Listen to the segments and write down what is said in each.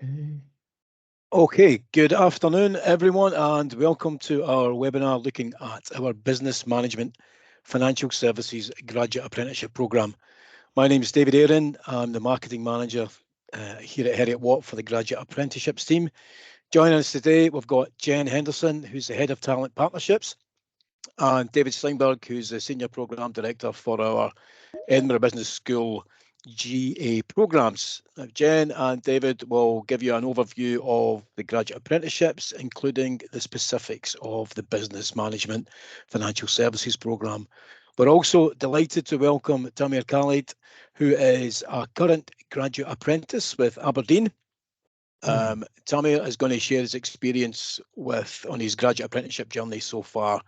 Okay. Okay, good afternoon, everyone, and welcome to our webinar looking at our Business Management Financial Services Graduate Apprenticeship Programme. My name is David Aaron. I'm the Marketing Manager here at Heriot-Watt for the Graduate Apprenticeships team. Joining us today, we've got Jen Henderson, who's the Head of Talent Partnerships, and David Steinberg, who's the Senior Programme Director for our Edinburgh Business School GA programs. Now, Jen and David will give you an overview of the graduate apprenticeships, including the specifics of the Business Management Financial Services programme. We're also delighted to welcome Tamir Khalid, who is a current graduate apprentice with Aberdeen. Tamir is going to share his experience on his graduate apprenticeship journey so far.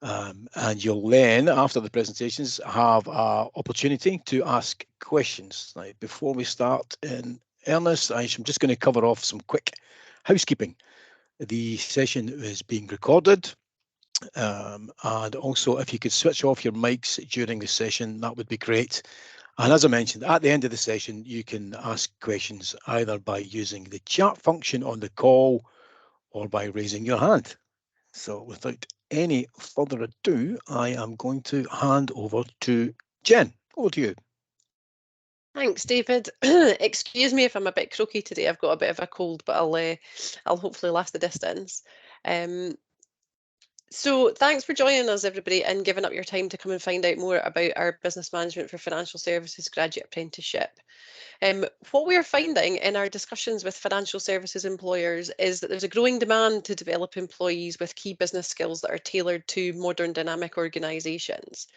And you'll then, after the presentations, have an opportunity to ask questions. Now, before we start in earnest, I'm just going to cover off some quick housekeeping. The session is being recorded. And also, if you could switch off your mics during the session, that would be great. And as I mentioned, at the end of the session, you can ask questions either by using the chat function on the call or by raising your hand. So without any further ado, I am going to hand over to Jen. Over to you. Thanks, David. Excuse me if I'm a bit croaky today. I've got a bit of a cold, but I'll hopefully last the distance. So thanks for joining us, everybody, and giving up your time to come and find out more about our Business Management for Financial Services Graduate Apprenticeship. What we are finding in our discussions with financial services employers is that there's a growing demand to develop employees with key business skills that are tailored to modern dynamic organisations.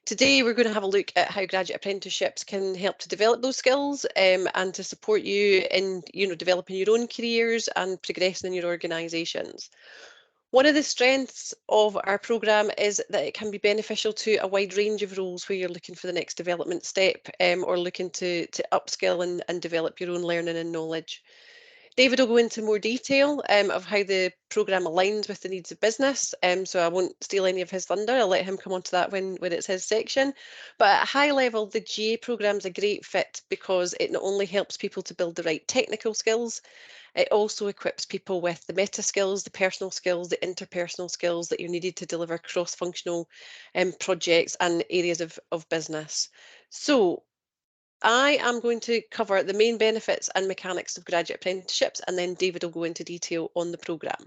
Today, we're going to have a look at how graduate apprenticeships can help to develop those skills and to support you in developing your own careers and progressing in your organisations. One of the strengths of our programme is that it can be beneficial to a wide range of roles where you're looking for the next development step or looking to upskill and develop your own learning and knowledge. David will go into more detail of how the programme aligns with the needs of business, so I won't steal any of his thunder. I'll let him come on to that when it's his section. But at a high level, the GA programme is a great fit because it not only helps people to build the right technical skills, it also equips people with the meta skills, the personal skills, the interpersonal skills that you needed to deliver cross-functional projects and areas of business. So I am going to cover the main benefits and mechanics of graduate apprenticeships, and then David will go into detail on the programme.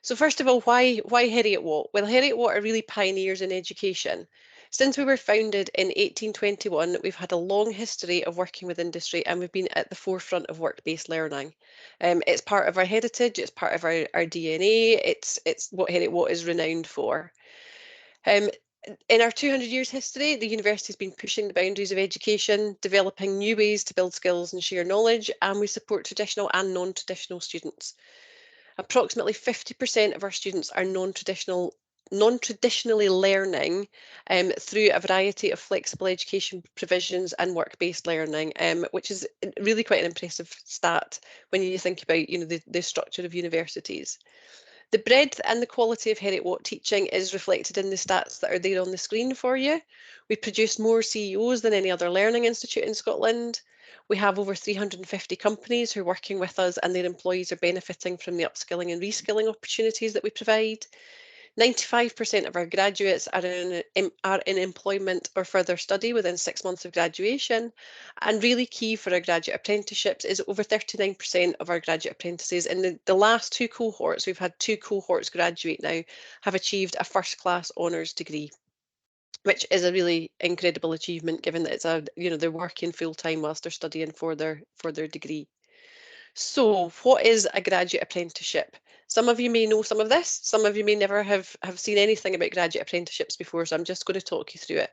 So first of all, why Heriot-Watt? Well, Heriot-Watt are really pioneers in education. Since we were founded in 1821, we've had a long history of working with industry and we've been at the forefront of work-based learning. It's part of our heritage, it's part of our DNA, it's what Heriot-Watt is renowned for. In our 200 years history, the university has been pushing the boundaries of education, developing new ways to build skills and share knowledge, and we support traditional and non-traditional students. Approximately 50% of our students are non-traditionally learning through a variety of flexible education provisions and work-based learning, which is really quite an impressive stat when you think about the structure of universities. The breadth and the quality of Heriot-Watt teaching is reflected in the stats that are there on the screen for you. We produce more CEOs than any other learning institute in Scotland. We have over 350 companies who are working with us and their employees are benefiting from the upskilling and reskilling opportunities that we provide. 95% of our graduates are in employment or further study within 6 months of graduation. And really key for our graduate apprenticeships is over 39% of our graduate apprentices in the last two cohorts, we've had 2 cohorts graduate now, have achieved a first class honours degree, which is a really incredible achievement given that they're working full time whilst they're studying for their degree. So what is a graduate apprenticeship? Some of you may know some of this, some of you may never have seen anything about graduate apprenticeships before, so I'm just going to talk you through it.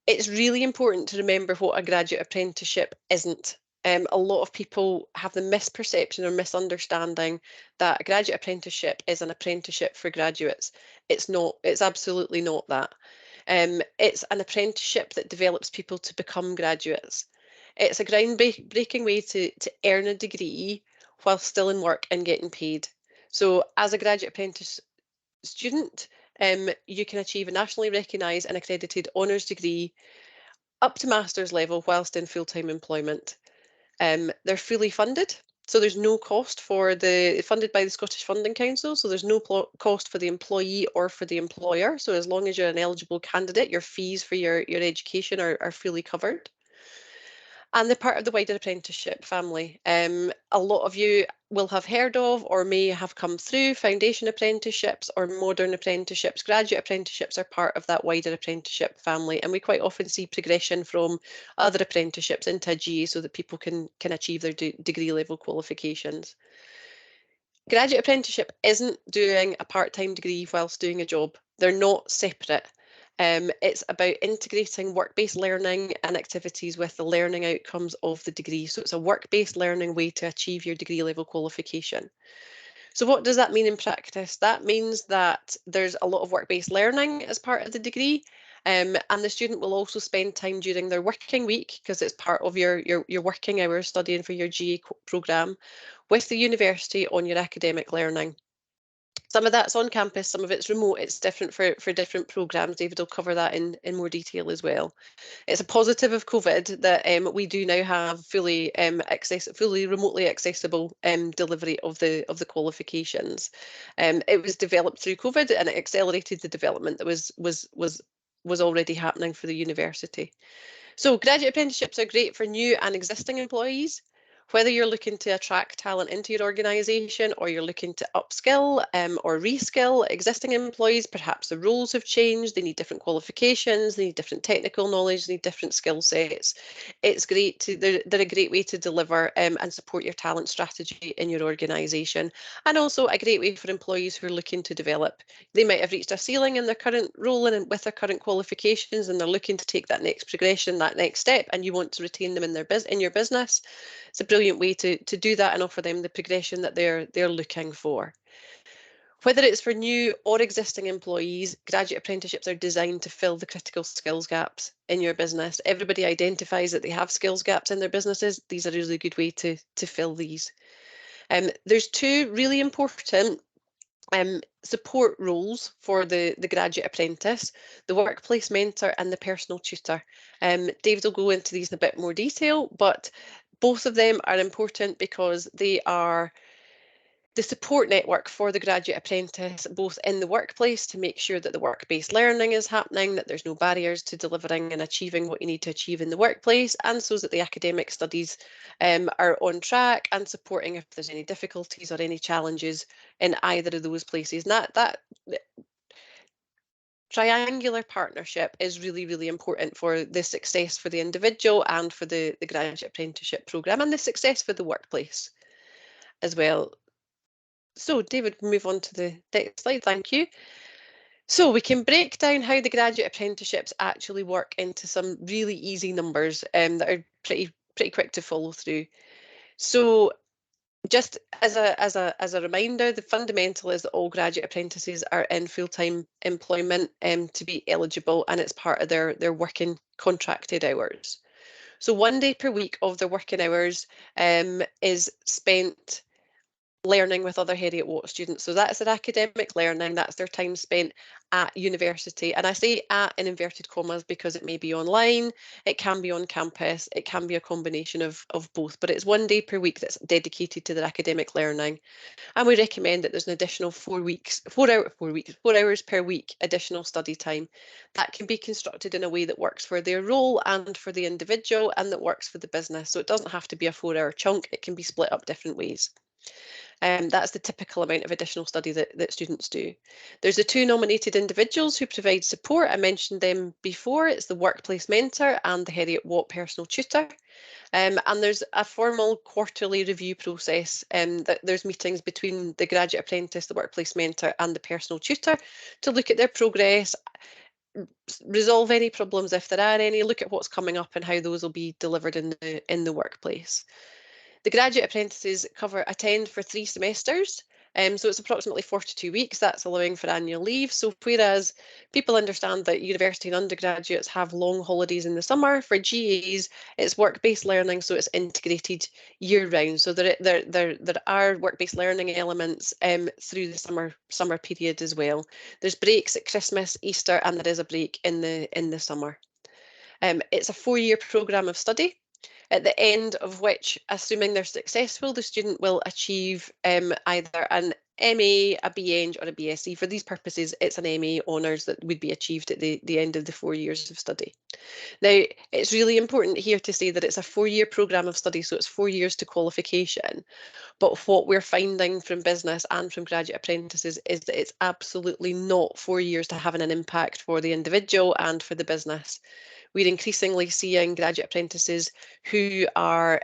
It's really important to remember what a graduate apprenticeship isn't. A lot of people have the misperception or misunderstanding that a graduate apprenticeship is an apprenticeship for graduates. It's not, it's absolutely not that. It's an apprenticeship that develops people to become graduates. It's a groundbreaking way to earn a degree while still in work and getting paid. So as a graduate apprentice student, you can achieve a nationally recognised and accredited honours degree up to master's level whilst in full-time employment. They're fully funded. So there's no cost funded by the Scottish Funding Council, so there's no cost for the employee or for the employer. So as long as you're an eligible candidate, your fees for your education are fully covered. And they're part of the wider apprenticeship family. A lot of you will have heard of or may have come through foundation apprenticeships or modern apprenticeships. Graduate apprenticeships are part of that wider apprenticeship family, and we quite often see progression from other apprenticeships into a GA so that people can achieve their degree level qualifications. Graduate apprenticeship isn't doing a part-time degree whilst doing a job. They're not separate. It's about integrating work-based learning and activities with the learning outcomes of the degree. So it's a work-based learning way to achieve your degree level qualification. So what does that mean in practice? That means that there's a lot of work-based learning as part of the degree, and the student will also spend time during their working week, because it's part of your working hours studying for your GA programme, with the university on your academic learning. Some of that's on campus, some of it's remote. It's different for different programmes. David will cover that in more detail as well. It's a positive of COVID that we do now have fully remotely accessible delivery of the qualifications. It was developed through COVID, and it accelerated the development that was already happening for the university. So graduate apprenticeships are great for new and existing employees. Whether you're looking to attract talent into your organisation, or you're looking to upskill or reskill existing employees, perhaps the roles have changed, they need different qualifications, they need different technical knowledge, they need different skill sets. It's great they're a great way to deliver and support your talent strategy in your organisation, and also a great way for employees who are looking to develop. They might have reached a ceiling in their current role and with their current qualifications, and they're looking to take that next progression, that next step, and you want to retain them in your business. It's a brilliant way to do that and offer them the progression that they're looking for. Whether it's for new or existing employees, graduate apprenticeships are designed to fill the critical skills gaps in your business. Everybody identifies that they have skills gaps in their businesses. These are a really good way to fill these. There's two really important support roles for the graduate apprentice: the workplace mentor and the personal tutor. David will go into these in a bit more detail, but both of them are important because they are the support network for the graduate apprentice, both in the workplace to make sure that the work-based learning is happening, that there's no barriers to delivering and achieving what you need to achieve in the workplace, and so that the academic studies are on track, and supporting if there's any difficulties or any challenges in either of those places. And that triangular partnership is really, really important for the success for the individual and for the graduate apprenticeship programme, and the success for the workplace as well. So David, move on to the next slide, thank you. So we can break down how the graduate apprenticeships actually work into some really easy numbers that are pretty quick to follow through. So just as a reminder, the fundamental is that all graduate apprentices are in full-time employment to be eligible, and it's part of their working contracted hours. So 1 day per week of their working hours is spent learning with other Heriot-Watt students. So that's their academic learning, that's their time spent at university. And I say at in inverted commas because it may be online, it can be on campus, it can be a combination of both, but it's 1 day per week that's dedicated to their academic learning. And we recommend that there's an additional 4 hours per week additional study time. That can be constructed in a way that works for their role and for the individual, and that works for the business. So it doesn't have to be a 4-hour chunk, it can be split up different ways. That's the typical amount of additional study that students do. There's the 2 nominated individuals who provide support. I mentioned them before. It's the workplace mentor and the Heriot-Watt personal tutor. And there's a formal quarterly review process, that there's meetings between the graduate apprentice, the workplace mentor and the personal tutor to look at their progress, resolve any problems if there are any, look at what's coming up and how those will be delivered in the workplace. The graduate apprentices attend for 3 semesters, so it's approximately 42 weeks. That's allowing for annual leave. So whereas people understand that university and undergraduates have long holidays in the summer, for GAs it's work-based learning, so it's integrated year-round. So there are work-based learning elements through the summer period as well. There's breaks at Christmas, Easter, and there is a break in the summer. It's a 4-year programme of study. at the end of which, assuming they're successful, the student will achieve either an MA, a BEng or a BSc. For these purposes, it's an MA honours that would be achieved at the end of the 4 years of study. Now, it's really important here to say that it's a 4-year programme of study, so it's 4 years to qualification. But what we're finding from business and from graduate apprentices is that it's absolutely not 4 years to having an impact for the individual and for the business. We're increasingly seeing graduate apprentices who are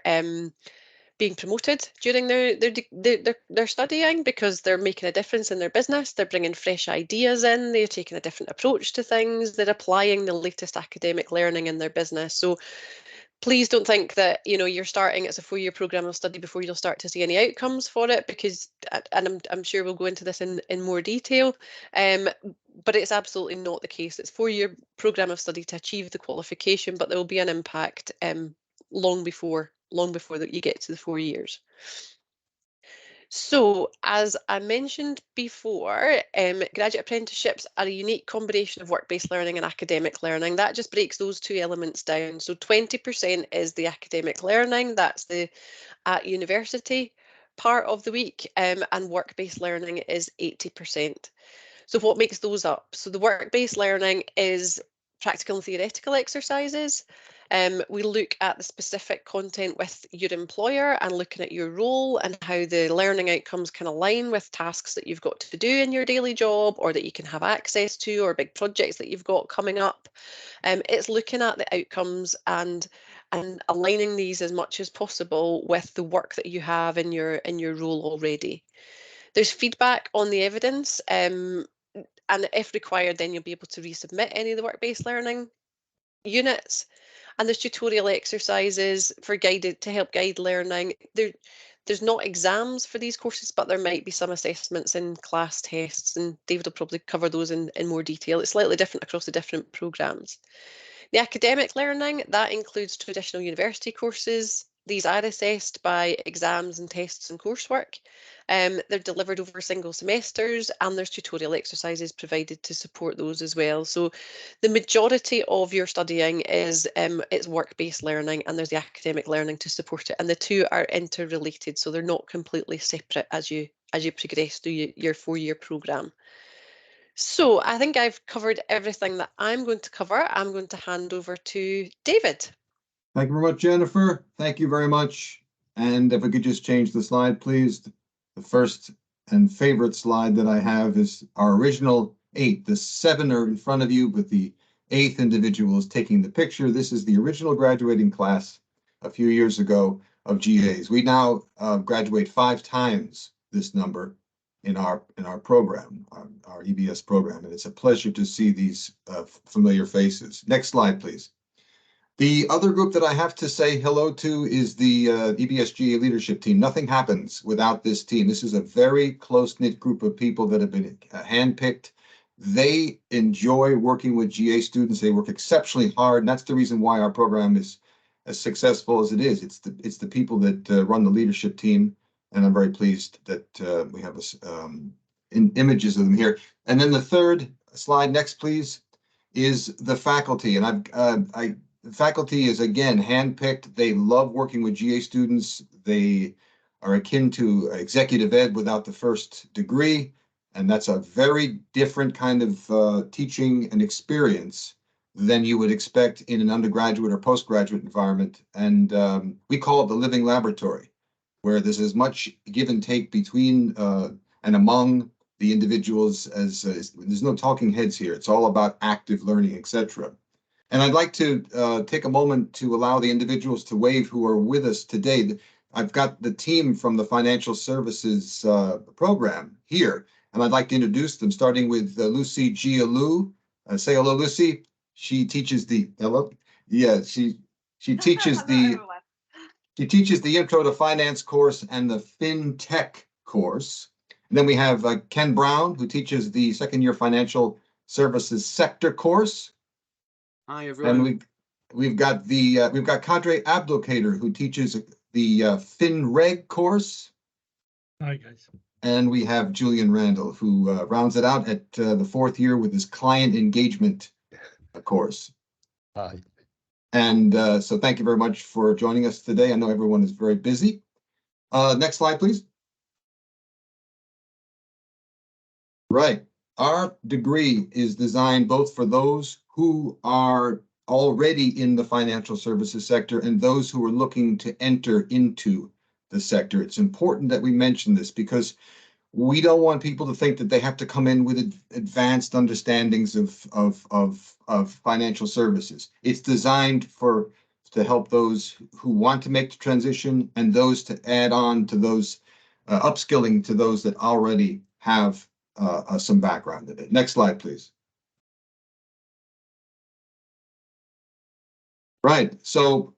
being promoted during their studying because they're making a difference in their business. They're bringing fresh ideas in. They're taking a different approach to things. They're applying the latest academic learning in their business. So please don't think that you're starting as a 4-year programme of study before you'll start to see any outcomes for it, because, and I'm sure we'll go into this in more detail, but it's absolutely not the case. It's 4-year programme of study to achieve the qualification, but there will be an impact long before that you get to the 4 years. So, as I mentioned before, graduate apprenticeships are a unique combination of work-based learning and academic learning. That just breaks those two elements down. So 20% is the academic learning, that's the at university part of the week, and work-based learning is 80%. So what makes those up? So the work-based learning is practical and theoretical exercises. We look at the specific content with your employer and looking at your role and how the learning outcomes can align with tasks that you've got to do in your daily job or that you can have access to, or big projects that you've got coming up. It's looking at the outcomes and aligning these as much as possible with the work that you have in your role already. There's feedback on the evidence, and if required, then you'll be able to resubmit any of the work-based learning units. And there's tutorial exercises to help guide learning. There's not exams for these courses, but there might be some assessments and class tests, and David will probably cover those in more detail. It's slightly different across the different programmes. The academic learning, that includes traditional university courses. These are assessed by exams and tests and coursework. They're delivered over single semesters, and there's tutorial exercises provided to support those as well. So the majority of your studying is it's work-based learning, and there's the academic learning to support it, and the two are interrelated, so they're not completely separate as you progress through your 4-year programme. So I think I've covered everything that I'm going to cover. I'm going to hand over to David. Thank you very much, Jennifer. Thank you very much. And if we could just change the slide, please. The first and favorite slide that I have is our original 8. The 7 are in front of you, but the 8th individual is taking the picture. This is the original graduating class a few years ago of GAs. We now graduate 5 times this number in our program, our EBS program, and it's a pleasure to see these familiar faces. Next slide, please. The other group that I have to say hello to is the EBS GA leadership team. Nothing happens without this team. This is a very close-knit group of people that have been handpicked. They enjoy working with GA students. They work exceptionally hard, and that's the reason why our program is as successful as it is. It's the people that run the leadership team, and I'm very pleased that we have images of them here. And then the third slide, next please, is the faculty. And the faculty is again handpicked. They love working with GA students. They are akin to executive ed without the first degree, and that's a very different kind of teaching and experience than you would expect in an undergraduate or postgraduate environment. And we call it the living laboratory, where there's as much give and take between and among the individuals as there's no talking heads here. It's all about active learning, etc. And I'd like to take a moment to allow the individuals to wave who are with us today. I've got the team from the Financial Services program here, and I'd like to introduce them, starting with Lucy Gialou. Say hello, Lucy. She teaches the she teaches the she teaches the Intro to Finance course and the FinTech course. And then we have Ken Brown, who teaches the 2nd-year Financial Services Sector course. Hi, everyone. And we've got Kadre Abdelkader, who teaches the FinReg course. Hi, guys. And we have Julian Randall, who rounds it out at the 4th year with his client engagement course. Hi. And so thank you very much for joining us today. I know everyone is very busy. Next slide, please. Right. Our degree is designed both for those who are already in the financial services sector and those who are looking to enter into the sector. It's important that we mention this because we don't want people to think that they have to come in with advanced understandings of financial services. It's designed to help those who want to make the transition and those to add on to those upskilling to those that already have some background in it. Next slide, please. Right. So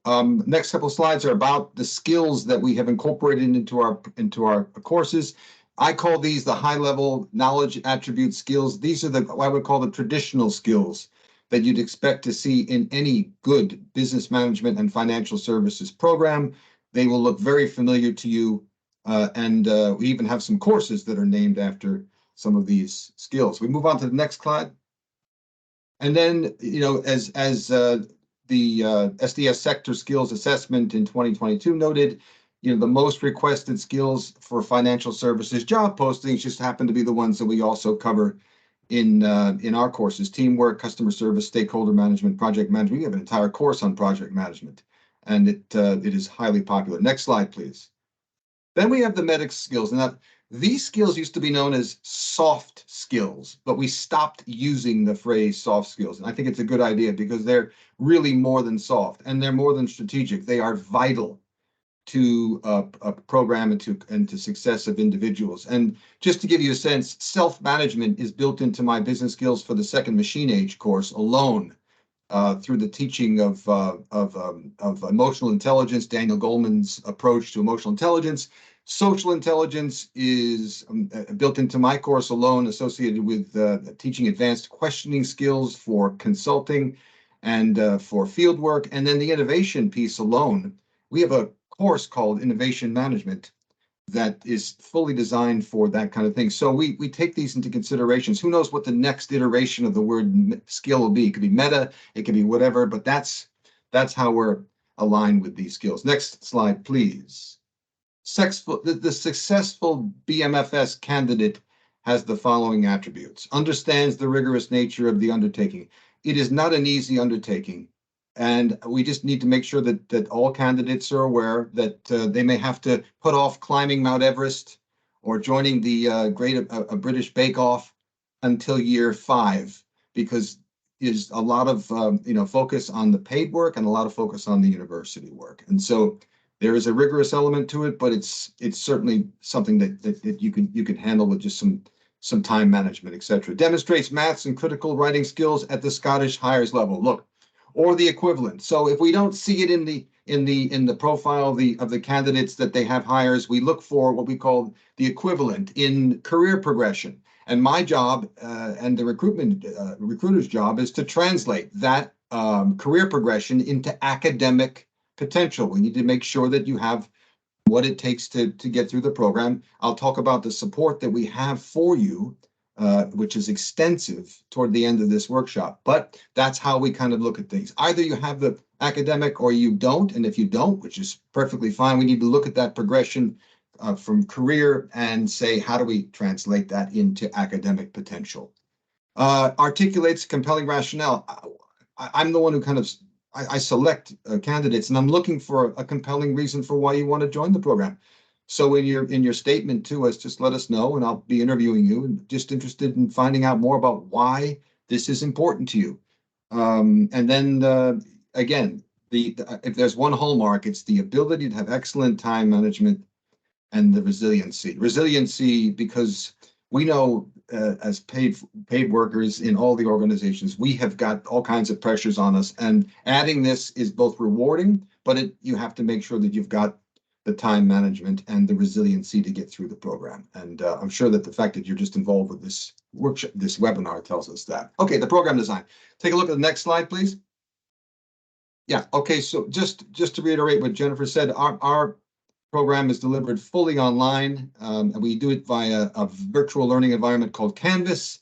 next couple of slides are about the skills that we have incorporated into our courses. I call these the high-level knowledge attribute skills. These are what I would call the traditional skills that you'd expect to see in any good business management and financial services program. They will look very familiar to you, and we even have some courses that are named after some of these skills. We move on to the next slide. And then, as the SDS Sector Skills Assessment in 2022 noted, the most requested skills for financial services job postings just happen to be the ones that we also cover in our courses: teamwork, customer service, stakeholder management, project management. We have an entire course on project management, and it is highly popular. Next slide, please. Then we have the MEDDIC skills. Now, these skills used to be known as soft skills, but we stopped using the phrase soft skills. And I think it's a good idea because they're really more than soft and they're more than strategic. They are vital to a program and to success of individuals. And just to give you a sense, self-management is built into my business skills for the second machine age course alone, through the teaching of emotional intelligence, Daniel Goleman's approach to emotional intelligence. Social intelligence is built into my course alone, associated with teaching advanced questioning skills for consulting and for field work. And then the innovation piece alone, we have a course called Innovation Management that is fully designed for that kind of thing. So we take these into considerations. Who knows what the next iteration of the word skill will be? It could be meta, it could be whatever, but that's how we're aligned with these skills. Next slide, please. The successful BMFS candidate has the following attributes: understands the rigorous nature of the undertaking. It is not an easy undertaking, and we just need to make sure that all candidates are aware that they may have to put off climbing Mount Everest or joining the Great British Bake Off until year 5, because there's a lot of focus on the paid work and a lot of focus on the university work. And so there is a rigorous element to it, but it's certainly something that you can handle with just some time management, etc. Demonstrates maths and critical writing skills at the Scottish Highers level. Look, or the equivalent. So if we don't see it in the profile of the candidates that they have hires, we look for what we call the equivalent in career progression. And my job and the recruiter's job is to translate that career progression into academic potential. We need to make sure that you have what it takes to get through the program. I'll talk about the support that we have for you, which is extensive toward the end of this workshop. But that's how we kind of look at things. Either you have the academic or you don't. And if you don't, which is perfectly fine, we need to look at that progression from career and say, how do we translate that into academic potential? Articulates compelling rationale. I'm the one who kind of I select candidates, and I'm looking for a compelling reason for why you want to join the program. So in your statement to us, just let us know, and I'll be interviewing you, and just interested in finding out more about why this is important to you. And then again, if there's one hallmark, it's the ability to have excellent time management and the resiliency. Resiliency, because we know as paid workers in all the organizations, we have got all kinds of pressures on us, and adding this is both rewarding, but you have to make sure that you've got the time management and the resiliency to get through the program. And I'm sure that the fact that you're just involved with this workshop, this webinar, tells us that. Okay, the program design. Take a look at the next slide, please. Yeah, okay, so just to reiterate what Jennifer said, our program is delivered fully online, and we do it via a virtual learning environment called Canvas.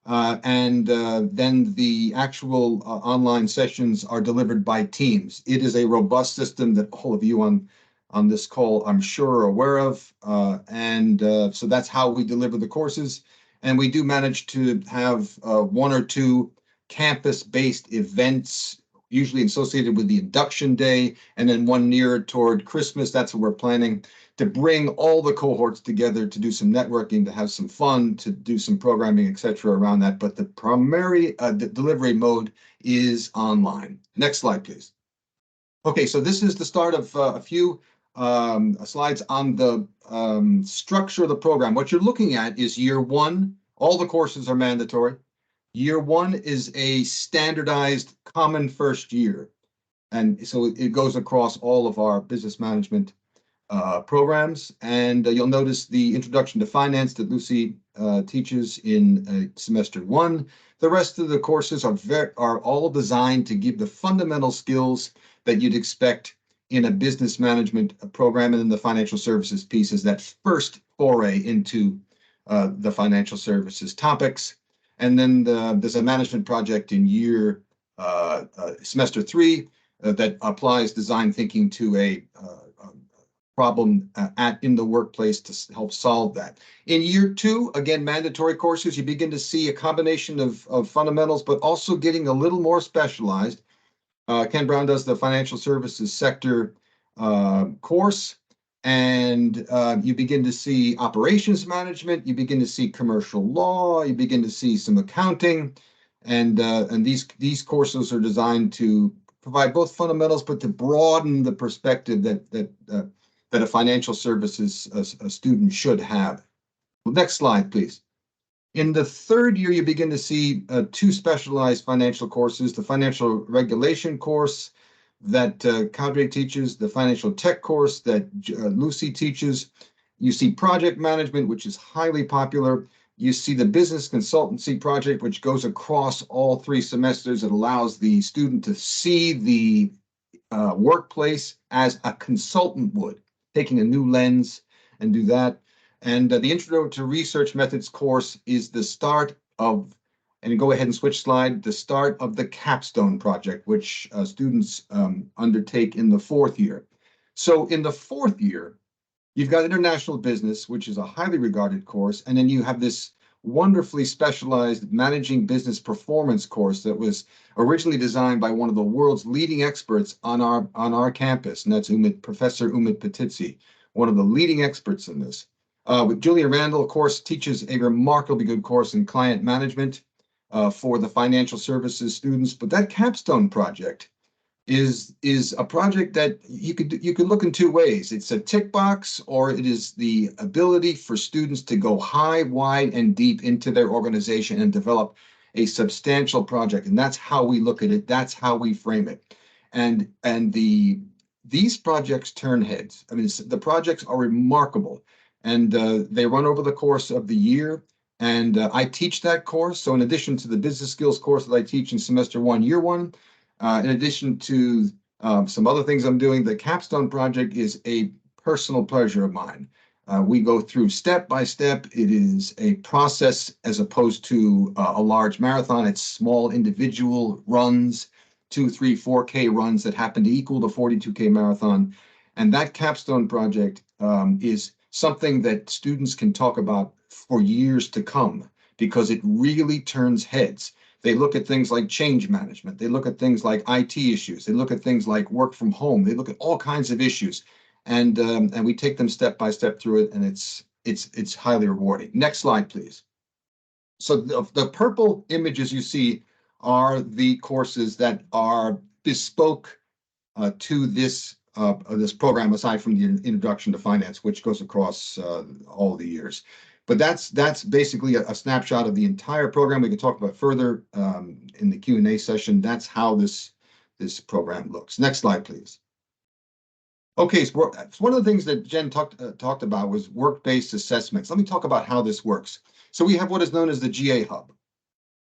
Then the actual online sessions are delivered by teams. It is a robust system that all of you on this call, I'm sure, are aware of. So that's how we deliver the courses. And we do manage to have one or two campus-based events, usually associated with the induction day, and then one near toward Christmas. That's what we're planning, to bring all the cohorts together to do some networking, to have some fun, to do some programming, etc. around that. But the primary delivery mode is online. Next slide, please. Okay, so this is the start of a few slides on the structure of the program. What you're looking at is year one. All the courses are mandatory. Year one is a standardized common first year. And so it goes across all of our business management programs. And you'll notice the introduction to finance that Lucy teaches in semester one. The rest of the courses are all designed to give the fundamental skills that you'd expect in a business management program, and then the financial services piece is that first foray into the financial services topics. And then there's a management project in year semester three that applies design thinking to a problem in the workplace to help solve that. In year two, again, mandatory courses, you begin to see a combination of fundamentals, but also getting a little more specialized. Ken Brown does the financial services sector course, and you begin to see operations management, you begin to see commercial law, you begin to see some accounting, and these courses are designed to provide both fundamentals, but to broaden the perspective that a financial services a student should have. Well, next slide, please. In the third year, you begin to see two specialized financial courses, the financial regulation course that Kadri teaches, the financial tech course that Lucy teaches. You see project management, which is highly popular. You see the business consultancy project, which goes across all 3 semesters. It allows the student to see the workplace as a consultant would, taking a new lens and do that. And the Intro to Research Methods course is the start of, and go ahead and switch slide, the start of the capstone project, which students undertake in the 4th year. So in the 4th year, you've got international business, which is a highly regarded course, and then you have this wonderfully specialized managing business performance course that was originally designed by one of the world's leading experts on our campus, and that's Professor Umit Patitsi, one of the leading experts in this. With Julia Randall, of course, teaches a remarkably good course in client management for the financial services students. But that capstone project is a project that you could look in 2 ways. It's a tick box, or it is the ability for students to go high, wide, and deep into their organization and develop a substantial project. And that's how we look at it. That's how we frame it. And these projects turn heads. I mean, the projects are remarkable. And they run over the course of the year. And I teach that course. So in addition to the business skills course that I teach in semester 1, year 1, in addition to some other things I'm doing, the capstone project is a personal pleasure of mine. We go through step by step. It is a process as opposed to a large marathon. It's small individual runs, 2, 3, 4K runs that happen to equal the 42K marathon. And that capstone project is something that students can talk about for years to come, because it really turns heads. They look at things like change management. They look at things like IT issues. They look at things like work from home. They look at all kinds of issues, and we take them step by step through it, and it's highly rewarding. Next slide, please. So the purple images you see are the courses that are bespoke to this program, aside from the introduction to finance, which goes across all the years. But that's basically a snapshot of the entire program. We can talk about further in the Q&A session. That's how this program looks. Next slide, please. Okay, so one of the things that Jen talked about was work-based assessments. Let me talk about how this works. So we have what is known as the GA Hub.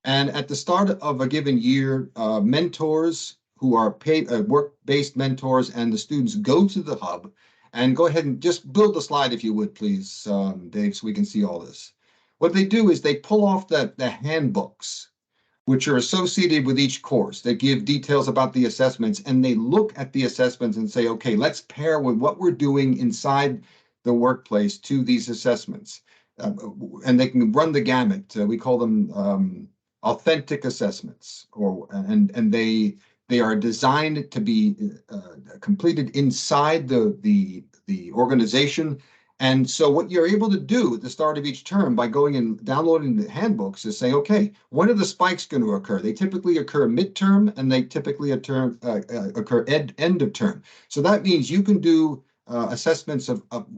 And at the start of a given year, mentors who are paid work-based mentors and the students go to the hub. And go ahead and just build the slide if you would, please, Dave, so we can see all this. what they do is they pull off the handbooks, which are associated with each course. They give details about the assessments, and they look at the assessments and say, okay, let's pair with what we're doing inside the workplace to these assessments. And they can run the gamut. We call them authentic assessments, and they are designed to be completed inside the organization. And so what you're able to do at the start of each term by going and downloading the handbooks is saying, okay, when are the spikes going to occur? They typically occur midterm, and they typically occur end of term. So that means you can do assessments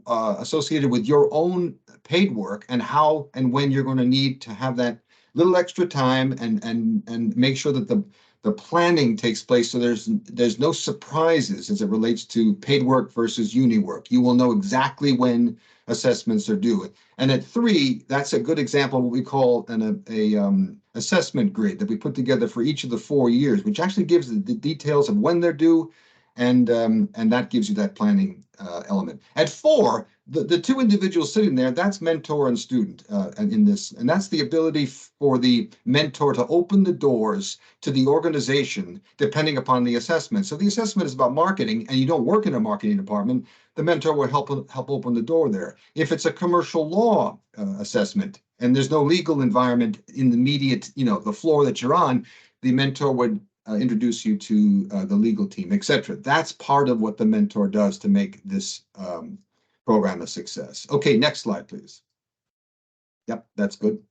associated with your own paid work and how and when you're going to need to have that little extra time and make sure that the planning takes place, so there's no surprises as it relates to paid work versus uni work. You will know exactly when assessments are due. And at 3, that's a good example of what we call an assessment grid that we put together for each of the 4 years, which actually gives the details of when they're due, and that gives you that planning element. At 4, the 2 individuals sitting there, that's mentor and student in this, and that's the ability for the mentor to open the doors to the organization depending upon the assessment. So the assessment is about marketing, and you don't work in a marketing department, the mentor will help open the door there. If it's a commercial law assessment and there's no legal environment in the immediate, the floor that you're on, the mentor would introduce you to the legal team, etc. That's part of what the mentor does to make this program a success. Okay, next slide, please. Yep, that's good.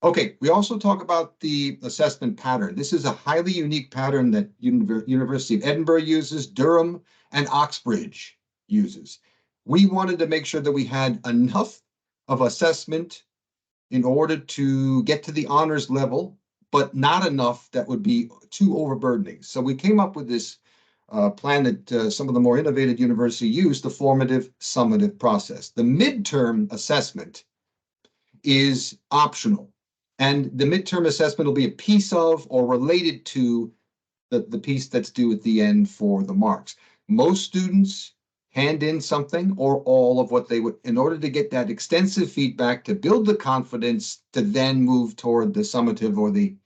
Okay, we also talk about the assessment pattern. This is a highly unique pattern that University of Edinburgh uses, Durham, and Oxbridge uses. We wanted to make sure that we had enough of assessment in order to get to the honors level, but not enough that would be too overburdening. So we came up with this plan that some of the more innovative universities use, the formative summative process. The midterm assessment is optional, and the midterm assessment will be a piece of or related to the piece that's due at the end for the marks. Most students hand in something or all of what they would in order to get that extensive feedback to build the confidence to then move toward the summative or the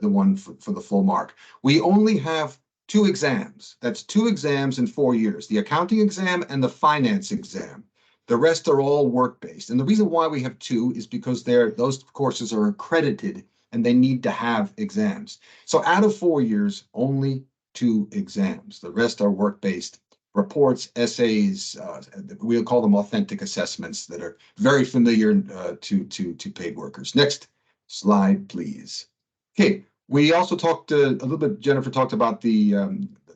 one for the full mark. We only have 2 exams. That's 2 exams in 4 years, the accounting exam and the finance exam. The rest are all work-based. And the reason why we have 2 is because those courses are accredited and they need to have exams. So out of 4 years, only 2 exams. The rest are work-based reports, essays, we'll call them authentic assessments that are very familiar to paid workers. Next slide, please. Okay, we also talked a little bit, Jennifer talked about the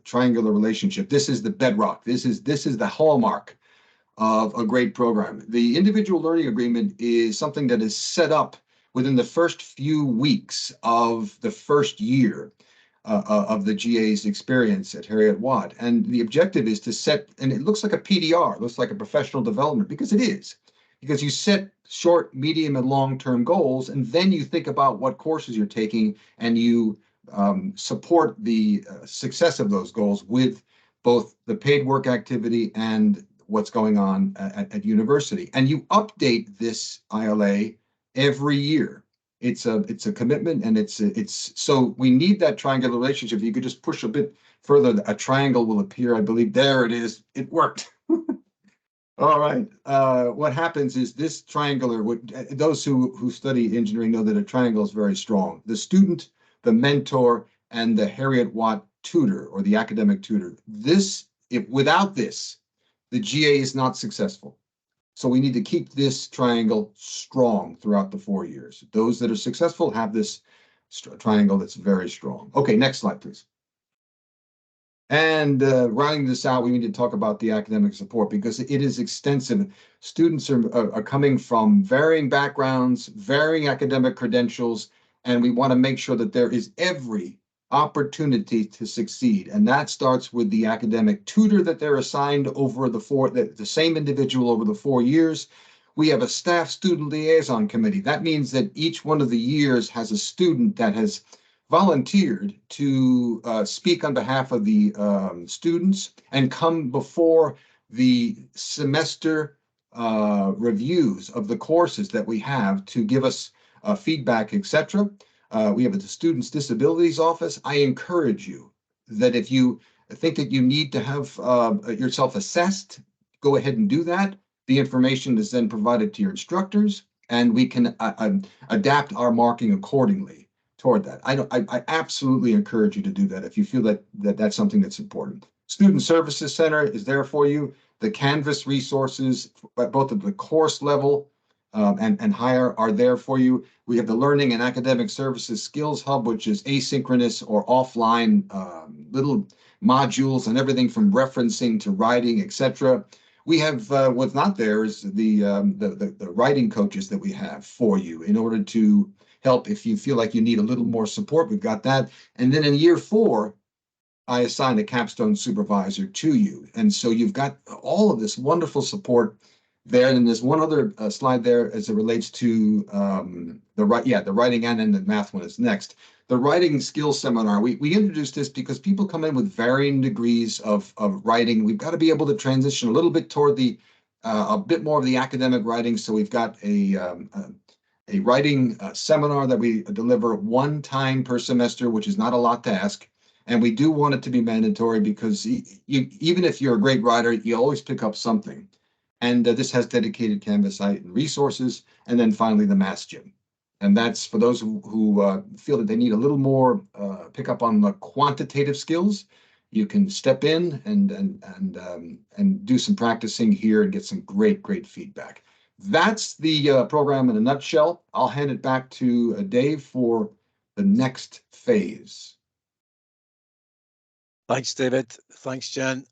triangular relationship. This is the bedrock. This is the hallmark of a great program. The individual learning agreement is something that is set up within the first few weeks of the first year of the GA's experience at Heriot-Watt. And the objective is to set, and it looks like a PDR, looks like a professional development, because it is. Because you set short, medium, and long-term goals, and then you think about what courses you're taking, and you support the success of those goals with both the paid work activity and what's going on at university. And you update this ILA every year. It's a commitment, and it's so we need that triangular relationship. If you could just push a bit further, a triangle will appear. I believe there it is. It worked. All right. What happens is this triangular, those who study engineering know that a triangle is very strong. The student, the mentor, and the Heriot-Watt tutor or the academic tutor. Without this, the GA is not successful. So we need to keep this triangle strong throughout the 4 years. Those that are successful have this triangle that's very strong. Okay, next slide, please. And rounding this out, we need to talk about the academic support because it is extensive. Students are coming from varying backgrounds, varying academic credentials, and we want to make sure that there is every opportunity to succeed. And that starts with the academic tutor that they're assigned over the same individual over the 4 years. We have a staff student liaison committee. That means that each one of the years has a student that has volunteered to speak on behalf of the students and come before the semester reviews of the courses that we have to give us feedback, etc. We have a Students Disabilities Office. I encourage you that if you think that you need to have yourself assessed, go ahead and do that. The information is then provided to your instructors, and we can adapt our marking accordingly toward that. I absolutely encourage you to do that if you feel that that's something that's important. Student Services Center is there for you. The Canvas resources, both at the course level and higher, are there for you. We have the Learning and Academic Services Skills Hub, which is asynchronous or offline little modules and everything from referencing to writing, etc. We have what's not there is the writing coaches that we have for you in order to help if you feel like you need a little more support. We've got that. And then in year 4, I assigned a capstone supervisor to you. And so you've got all of this wonderful support there. And there's one other slide there as it relates to the writing and then the math one is next. The writing skills seminar, we introduced this because people come in with varying degrees of writing. We've got to be able to transition a little bit toward the a bit more of the academic writing. So we've got a writing seminar that we deliver one time per semester, which is not a lot to ask. And we do want it to be mandatory because even if you're a great writer, you always pick up something. And this has dedicated Canvas site and resources. And then finally, the Maths Gym. And that's for those who feel that they need a little more pick up on the quantitative skills. You can step in and do some practicing here and get some great feedback. That's the program in a nutshell. I'll hand it back to Dave for the next phase. Thanks, David. Thanks, Jen.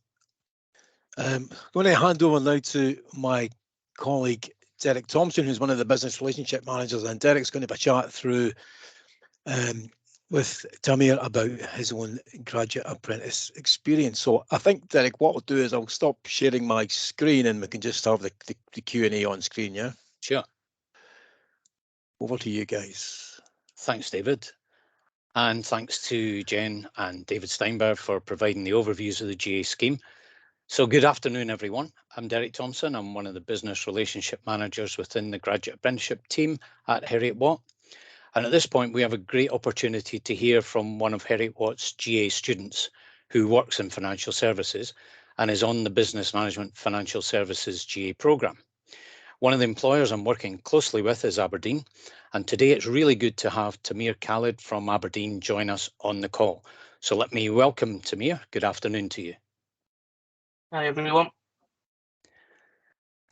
I'm going to hand over now to my colleague, Derek Thompson, who's one of the business relationship managers, and Derek's going to have a chat through with Tamir about his own graduate apprentice experience. So I think, Derek, what I'll do is I'll stop sharing my screen and we can just have the Q&A on screen, yeah? Sure. Over to you guys. Thanks, David. And thanks to Jen and David Steinberg for providing the overviews of the GA scheme. So good afternoon, everyone. I'm Derek Thompson. I'm one of the business relationship managers within the graduate apprenticeship team at Heriot-Watt. And at this point, we have a great opportunity to hear from one of Heriot-Watt's GA students who works in financial services and is on the Business Management Financial Services GA programme. One of the employers I'm working closely with is Aberdeen, and today it's really good to have Tamir Khalid from Aberdeen join us on the call. So let me welcome Tamir. Good afternoon to you. Hi, everyone.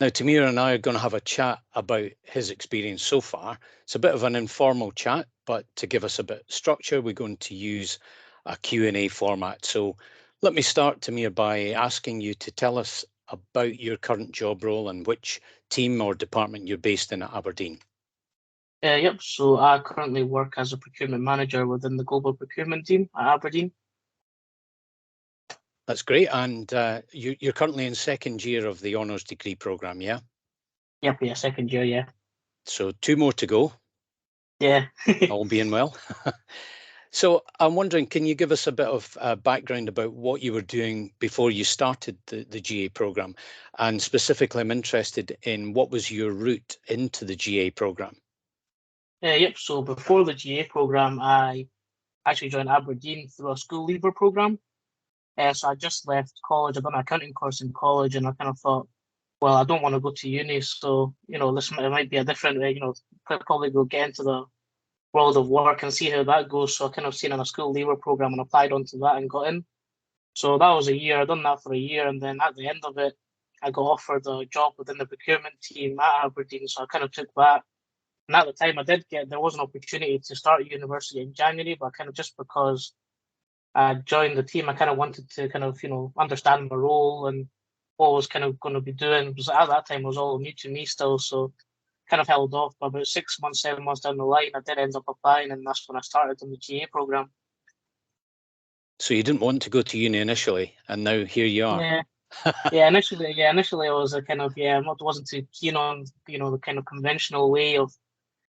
Now, Tamir and I are going to have a chat about his experience so far. It's a bit of an informal chat, but to give us a bit of structure, we're going to use a Q&A format. So let me start, Tamir, by asking you to tell us about your current job role and which team or department you're based in at Aberdeen. Yep, so I currently work as a procurement manager within the global procurement team at Aberdeen. That's great. And you're currently in second year of the honours degree programme, yeah? Yep, yeah, second year, yeah. So 2 more to go. Yeah. All being well. So I'm wondering, can you give us a bit of background about what you were doing before you started the GA programme? And specifically, I'm interested in what was your route into the GA programme? Yep, so before the GA programme, I actually joined Aberdeen through a school leaver programme. So I just left college. I've done an accounting course in college, and I kind of thought, well, I don't want to go to uni, so, this might be a different way, probably go get into the world of work and see how that goes. So I kind of seen on a school leaver program and applied onto that and got in. So that was a year. I done that for a year, and then at the end of it, I got offered a job within the procurement team at Aberdeen. So I kind of took that. And at the time, there was an opportunity to start university in January, but kind of just because I joined the team, I kind of wanted to kind of understand my role and what I was kind of going to be doing. Because at that time, it was all new to me still, so kind of held off. But about 6 months, 7 months down the line, I did end up applying, and that's when I started in the GA program. So you didn't want to go to uni initially, and now here you are. Yeah. Initially I was a kind of I wasn't too keen on the kind of conventional way of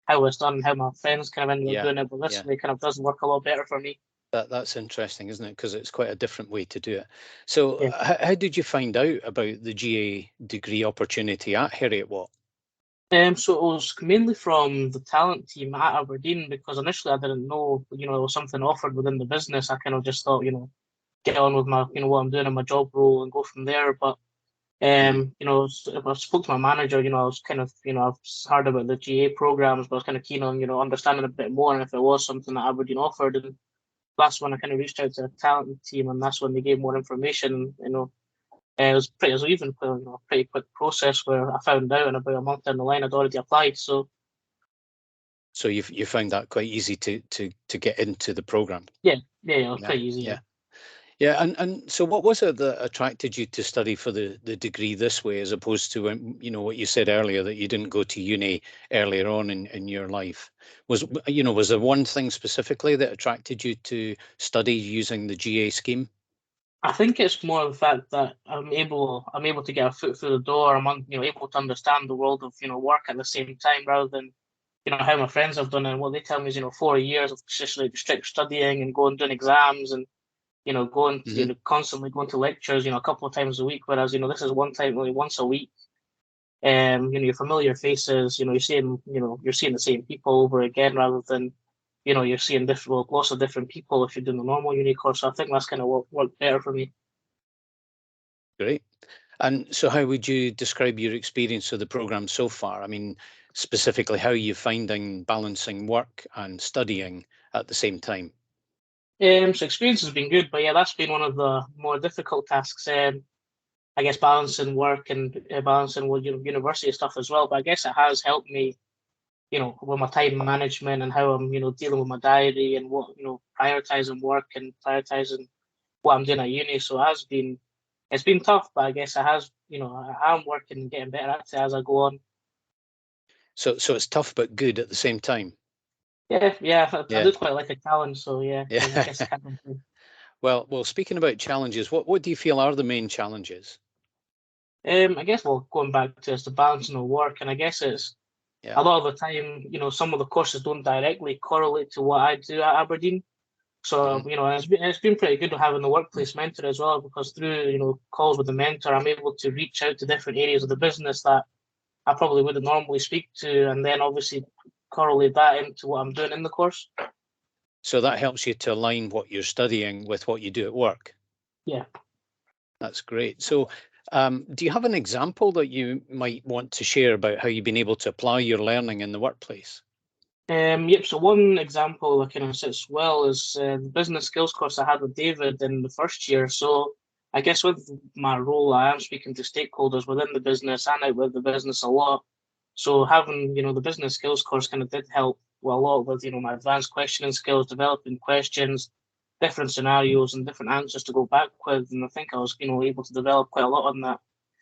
how it's done and how my friends kind of ended up doing it. But this way kind of does work a lot better for me. That's interesting, isn't it? Because it's quite a different way to do it. So Yeah. how did you find out about the GA degree opportunity at Heriot-Watt? So it was mainly from the talent team at Aberdeen, because initially I didn't know, you know, it was something offered within the business. I kind of just thought, you know, get on with my, you know, what I'm doing in my job role and go from there. But you know, if I spoke to my manager, you know, I was kind of, you know, I've heard about the GA programs, but I was kind of keen on, you know, understanding a bit more and if it was something that Aberdeen offered. And that's when I kind of reached out to the talent team, and that's when they gave more information. You know, it was pretty, it was even, you know, a pretty quick process where I found out, and about a month down the line, I'd already applied. So you found that quite easy to get into the program. yeah, it was pretty easy. Yeah, and so what was it that attracted you to study for the degree this way, as opposed to when, you know, what you said earlier, that you didn't go to uni earlier on in your life? Was there one thing specifically that attracted you to study using the GA scheme? I think it's more the fact that I'm able to get a foot through the door. I'm you know, able to understand the world of, you know, work at the same time, rather than, you know, how my friends have done. And what they tell me is, you know, 4 years of just like strict studying and going doing exams, and, you know, going to, you know, constantly going to lectures, you know, a couple of times a week. Whereas, you know, this is one time, only once a week. You know, your familiar faces, you know, you're seeing the same people over again, rather than, you know, you're seeing different, lots of different people if you're doing the normal uni course. So I think that's kind of what worked better for me. Great. And so how would you describe your experience of the program so far? I mean, specifically, how are you finding balancing work and studying at the same time? So experience has been good, but yeah, that's been one of the more difficult tasks. I guess balancing work and balancing with, you know, university stuff as well. But I guess it has helped me, you know, with my time management and how I'm, you know, dealing with my diary and what, you know, prioritizing work and prioritizing what I'm doing at uni. So it's been tough, but I guess it has, you know, I'm working and getting better at it as I go on. So it's tough but good at the same time. Yeah, I Yeah. do quite like a challenge. So yeah, I Yeah. guess I can't complain. Well, speaking about challenges, what do you feel are the main challenges? I guess, well, going back to the balancing of work, and I guess it's a lot of the time, you know, some of the courses don't directly correlate to what I do at Aberdeen. So, you know, it's been pretty good having the workplace mentor as well, because through, you know, calls with the mentor, I'm able to reach out to different areas of the business that I probably wouldn't normally speak to, and then obviously correlate that into what I'm doing in the course. So that helps you to align what you're studying with what you do at work. Yeah. That's great. So do you have an example that you might want to share about how you've been able to apply your learning in the workplace? Yep. So one example that kind of sits well is the business skills course I had with David in the first year. So I guess with my role, I am speaking to stakeholders within the business and out with the business a lot. So having, you know, the business skills course kind of did help a lot with, you know, my advanced questioning skills, developing questions, different scenarios and different answers to go back with. And I think I was, you know, able to develop quite a lot on that.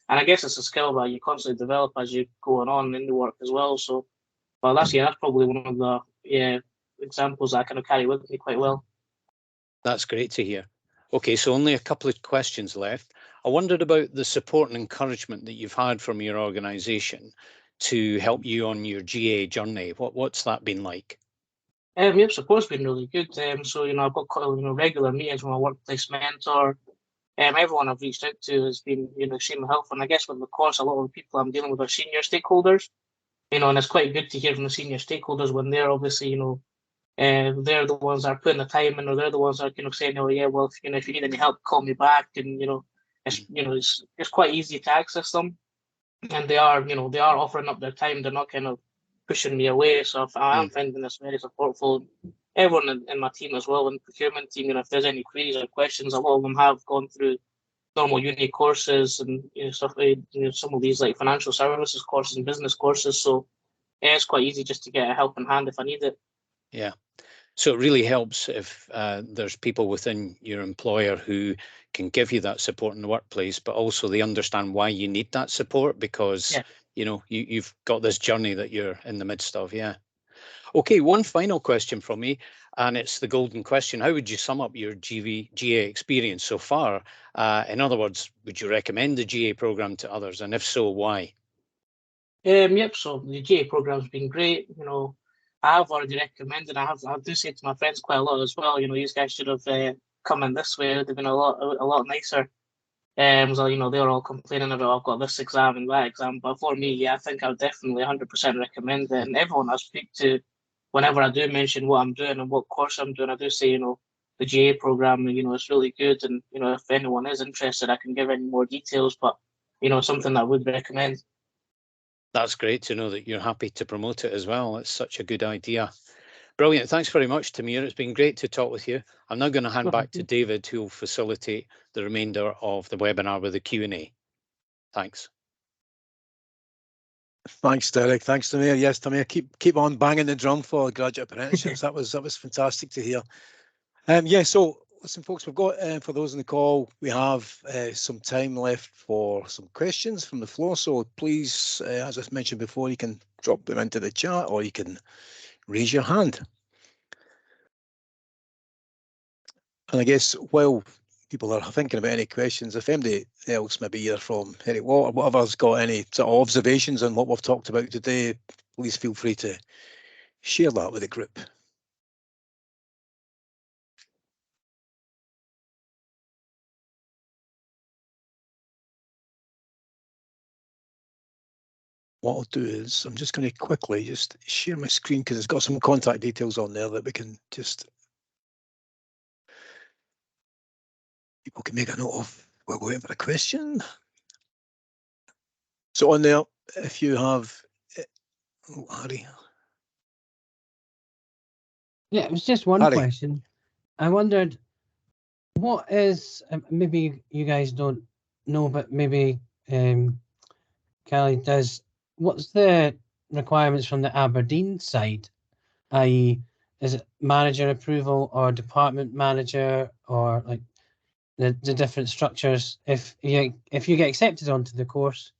And I guess it's a skill that you constantly develop as you're going on in the work as well. So, well, that's probably one of the examples I kind of carry with me quite well. That's great to hear. Okay, so only a couple of questions left. I wondered about the support and encouragement that you've had from your organisation to help you on your GA journey. What's that been like? Yep, support's been really good. So, you know, I've got quite, you know, regular meetings with my workplace mentor. Everyone I've reached out to has been, you know, extremely helpful. And I guess with the course, a lot of the people I'm dealing with are senior stakeholders. You know, and it's quite good to hear from the senior stakeholders when they're obviously, you know, they're the ones that are putting the time in, or they're the ones that are, you know, saying, oh yeah, well, if, you know, if you need any help, call me back. And, you know, it's quite easy to access them, and they are, you know, they are offering up their time. They're not kind of pushing me away. So I am finding this very supportful. Everyone in my team as well, in the procurement team, you know, if there's any queries or questions, a lot of them have gone through normal uni courses and, you know, stuff like, you know, some of these like financial services courses and business courses. So yeah, it's quite easy just to get a helping hand if I need it. Yeah. So it really helps if there's people within your employer who can give you that support in the workplace, but also they understand why you need that support, because you know you've got this journey that you're in the midst of. Yeah. Okay, one final question from me, and it's the golden question. How would you sum up your GA experience so far? In other words, would you recommend the GA program to others, and if so, why? Yep. So the GA program's been great. You know, I have already recommended. I do say to my friends quite a lot as well. You know, you guys should have come in this way. It would have been a lot nicer. So you know, they were all complaining about I've got this exam and that exam, but for me, yeah, I think I would definitely 100% recommend it. And everyone I speak to, whenever I do mention what I'm doing and what course I'm doing, I do say, you know, the GA program, you know, it's really good. And you know, if anyone is interested, I can give any more details. But you know, something that I would recommend. That's great to know that you're happy to promote it as well. It's such a good idea. Brilliant. Thanks very much, Tamir. It's been great to talk with you. I'm now going to hand back to David, who will facilitate the remainder of the webinar with the Q&A. Thanks. Thanks, Derek. Thanks, Tamir. Yes, Tamir, keep on banging the drum for graduate apprenticeships. that was fantastic to hear. Yeah, so listen, folks, we've got for those on the call, we have some time left for some questions from the floor. So please, as I mentioned before, you can drop them into the chat or you can raise your hand. And I guess while people are thinking about any questions, if anybody else, maybe either from Eric Watt or whatever's got any sort of observations on what we've talked about today, please feel free to share that with the group. What I'll do is I'm just going to quickly just share my screen because it's got some contact details on there that we can just, people can make a note of. We'll go over a question. So on there, if you have, oh, Harry. Yeah, it was just one Harry. question. I wondered, what is, maybe you guys don't know, but maybe Callie does, what's the requirements from the Aberdeen side? I.e., is it manager approval or department manager or like the different structures? If you get accepted onto the course,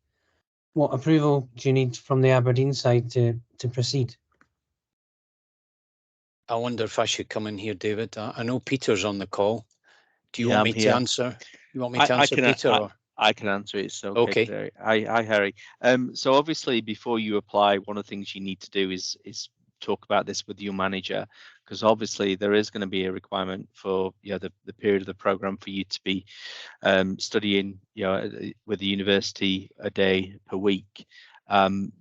what approval do you need from the Aberdeen side to proceed? I wonder if I should come in here, David. I know Peter's on the call. Do you want me to answer? You want me to answer, Peter? I can answer it. So okay. Hi, Harry. So obviously, before you apply, one of the things you need to do is talk about this with your manager, because obviously there is going to be a requirement for the period of the program for you to be studying with the university a day per week.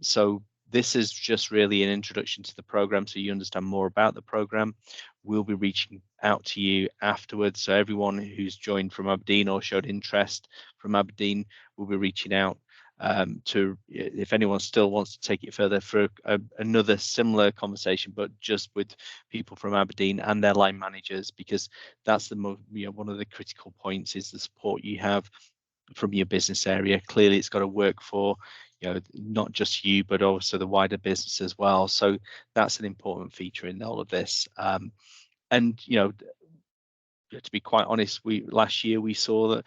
So this is just really an introduction to the program, so you understand more about the program. We'll be reaching out to you afterwards. So everyone who's joined from Aberdeen or showed interest from Aberdeen will be reaching out to, if anyone still wants to take it further, for another similar conversation, but just with people from Aberdeen and their line managers, because that's the one of the critical points is the support you have from your business area. Clearly, it's got to work for not just you, but also the wider business as well. So that's an important feature in all of this. And to be quite honest, last year we saw that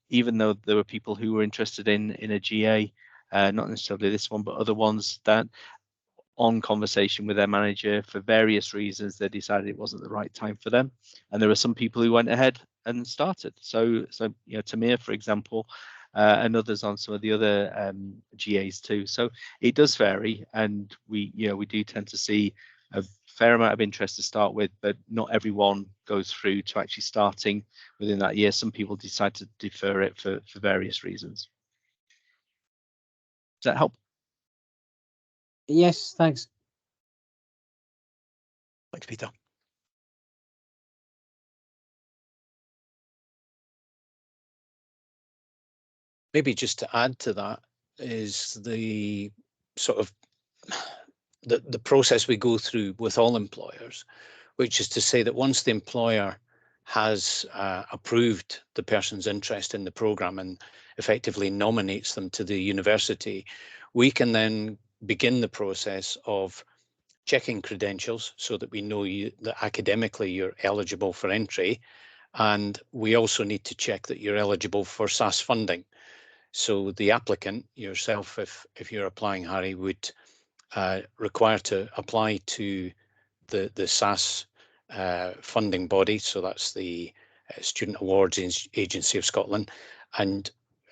even though there were people who were interested in a GA, not necessarily this one, but other ones, that on conversation with their manager, for various reasons, they decided it wasn't the right time for them. And there were some people who went ahead and started. So Tamir, for example, and others on some of the other GAs too. So it does vary, and we do tend to see a fair amount of interest to start with, but not everyone goes through to actually starting within that year. Some people decide to defer it for various reasons. Does that help? Yes, thanks. Thanks, Peter. Maybe just to add to that is the sort of the process we go through with all employers, which is to say that once the employer has approved the person's interest in the programme and effectively nominates them to the university, we can then begin the process of checking credentials so that we know that academically you're eligible for entry, and we also need to check that you're eligible for SAS funding. So the applicant, yourself, if you're applying, Harry, would require to apply to the SAS funding body. So that's the Student Awards Agency of Scotland. And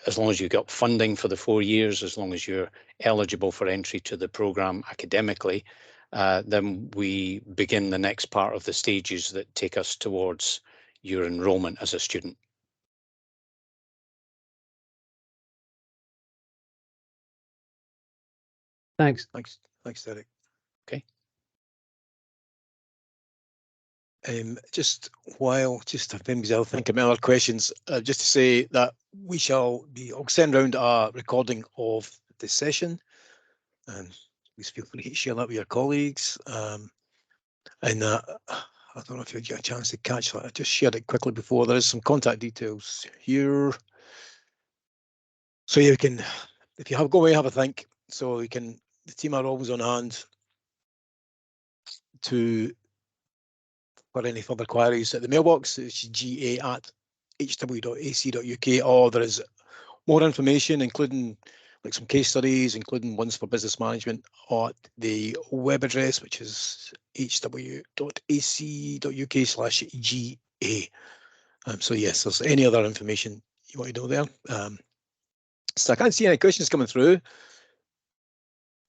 as long as you've got funding for the 4 years, as long as you're eligible for entry to the programme academically, then we begin the next part of the stages that take us towards your enrolment as a student. Thanks. Thanks, Derek. Okay. Just if anybody's else thinking of other questions, just to say that I'll send around a recording of the session, and please feel free to share that with your colleagues. And I don't know if you get a chance to catch that. I just shared it quickly before. There is some contact details here, so you can, if you go away, have a think. So you can. The team are always on hand for any further queries at the mailbox. It's ga@hw.ac.uk, or there is more information, including like some case studies, including ones for business management, at the web address, which is hw.ac.uk/ga. So yes, there's any other information you want to know there. So I can't see any questions coming through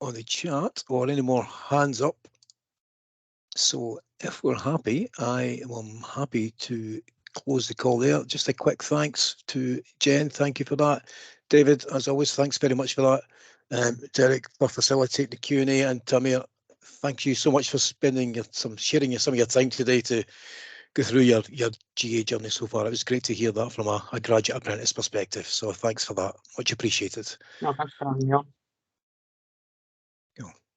on the chat or any more hands up. So if we're happy, I am happy to close the call there. Just a quick thanks to Jen. Thank you for that. David, as always, thanks very much for that. Derek, for facilitating the Q&A, and Tamir, thank you so much for sharing some of your time today to go through your GA journey so far. It was great to hear that from a graduate apprentice perspective. So thanks for that. Much appreciated. No, thanks for having me on.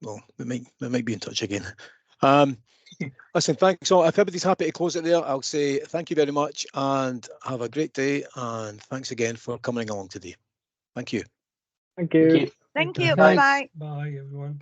Well, we might be in touch again. Listen, thanks all. If everybody's happy to close it there, I'll say thank you very much and have a great day. And thanks again for coming along today. Thank you. Thank you. Thank you. Thank you. Thanks. Bye-bye. Bye, everyone.